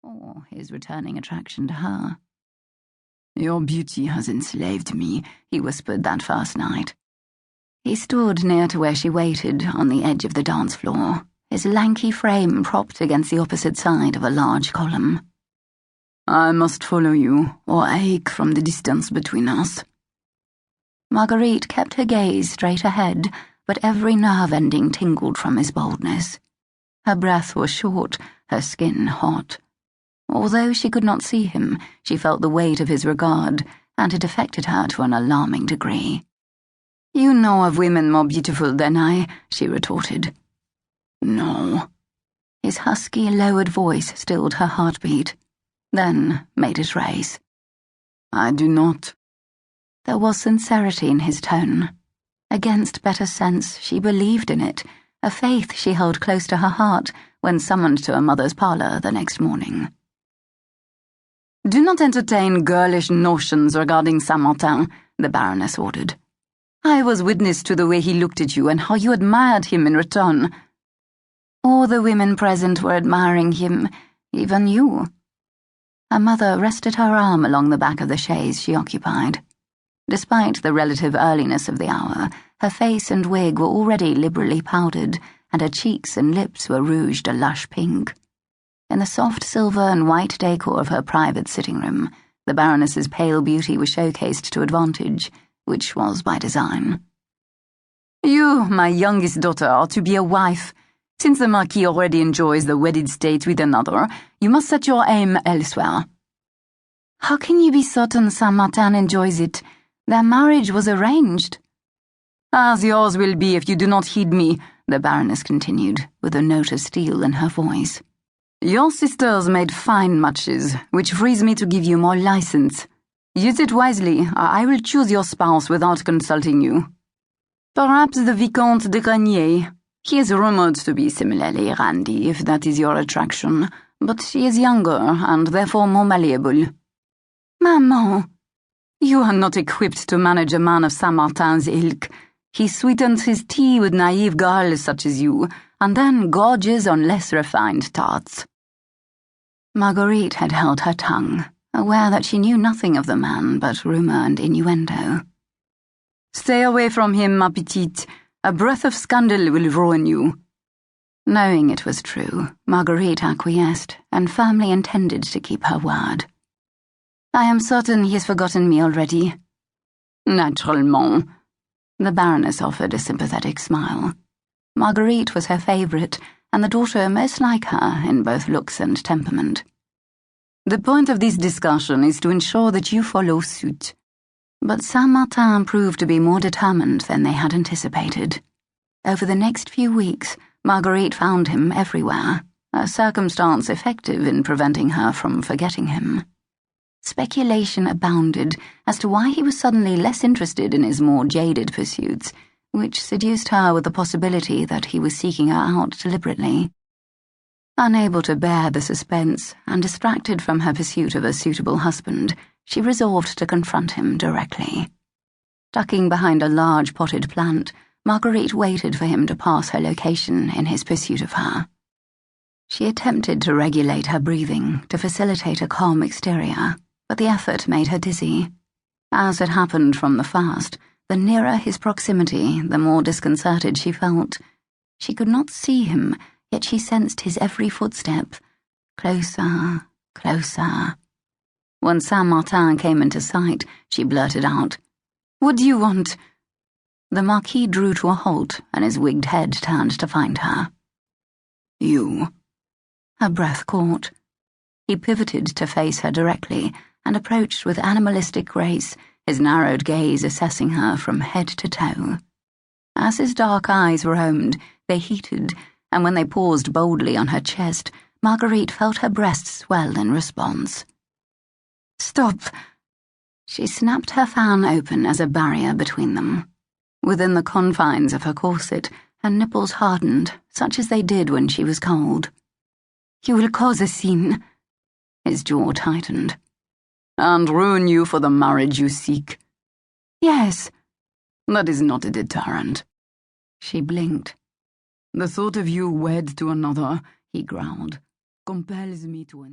or his returning attraction to her. "Your beauty has enslaved me," he whispered that first night. He stood near to where she waited on the edge of the dance floor, his lanky frame propped against the opposite side of a large column. "I must follow you, or ache from the distance between us." Marguerite kept her gaze straight ahead, but every nerve ending tingled from his boldness. Her breath was short, her skin hot. Although she could not see him, she felt the weight of his regard, and it affected her to an alarming degree. "You know of women more beautiful than I," she retorted. "No." His husky, lowered voice stilled her heartbeat, then made it race. "I do not." There was sincerity in his tone. Against better sense, she believed in it, a faith she held close to her heart when summoned to her mother's parlour the next morning. "Do not entertain girlish notions regarding Saint-Martin," the Baroness ordered. "I was witness to the way he looked at you and how you admired him in return. All the women present were admiring him, even you." Her mother rested her arm along the back of the chaise she occupied. Despite the relative earliness of the hour, her face and wig were already liberally powdered, and her cheeks and lips were rouged a lush pink. In the soft silver and white decor of her private sitting room, the Baroness's pale beauty was showcased to advantage, which was by design. "You, my youngest daughter, are to be a wife. Since the Marquis already enjoys the wedded state with another, you must set your aim elsewhere." "How can you be certain Saint-Martin enjoys it? Their marriage was arranged." "As yours will be if you do not heed me," the Baroness continued, with a note of steel in her voice. "Your sisters made fine matches, which frees me to give you more license. Use it wisely, or I will choose your spouse without consulting you. Perhaps the Vicomte de Grenier. He is rumoured to be similarly randy, if that is your attraction, but he is younger and therefore more malleable." "Maman!" "You are not equipped to manage a man of Saint-Martin's ilk. He sweetens his tea with naive girls such as you, and then gorges on less refined tarts." Marguerite had held her tongue, aware that she knew nothing of the man but rumour and innuendo. "Stay away from him, ma petite. A breath of scandal will ruin you." Knowing it was true, Marguerite acquiesced and firmly intended to keep her word. "I am certain he has forgotten me already." "Naturellement." The Baroness offered a sympathetic smile. Marguerite was her favourite, and the daughter most like her in both looks and temperament. "The point of this discussion is to ensure that you follow suit." But Saint-Martin proved to be more determined than they had anticipated. Over the next few weeks, Marguerite found him everywhere, a circumstance effective in preventing her from forgetting him. Speculation abounded as to why he was suddenly less interested in his more jaded pursuits, which seduced her with the possibility that he was seeking her out deliberately. Unable to bear the suspense, and distracted from her pursuit of a suitable husband, she resolved to confront him directly. Ducking behind a large potted plant, Marguerite waited for him to pass her location in his pursuit of her. She attempted to regulate her breathing to facilitate a calm exterior, but the effort made her dizzy. As had happened from the first, the nearer his proximity, the more disconcerted she felt. She could not see him, yet she sensed his every footstep. Closer, closer. When Saint-Martin came into sight, she blurted out, "What do you want?" The Marquis drew to a halt, and his wigged head turned to find her. "You." Her breath caught. He pivoted to face her directly, and approached with animalistic grace, his narrowed gaze assessing her from head to toe. As his dark eyes roamed, they heated, and when they paused boldly on her chest, Marguerite felt her breasts swell in response. "Stop!" She snapped her fan open as a barrier between them. Within the confines of her corset, her nipples hardened, such as they did when she was cold. "You will cause a scene." His jaw tightened. "And ruin you for the marriage you seek?" "Yes." "That is not a deterrent." She blinked. "The thought of you wed to another," he growled, "compels me to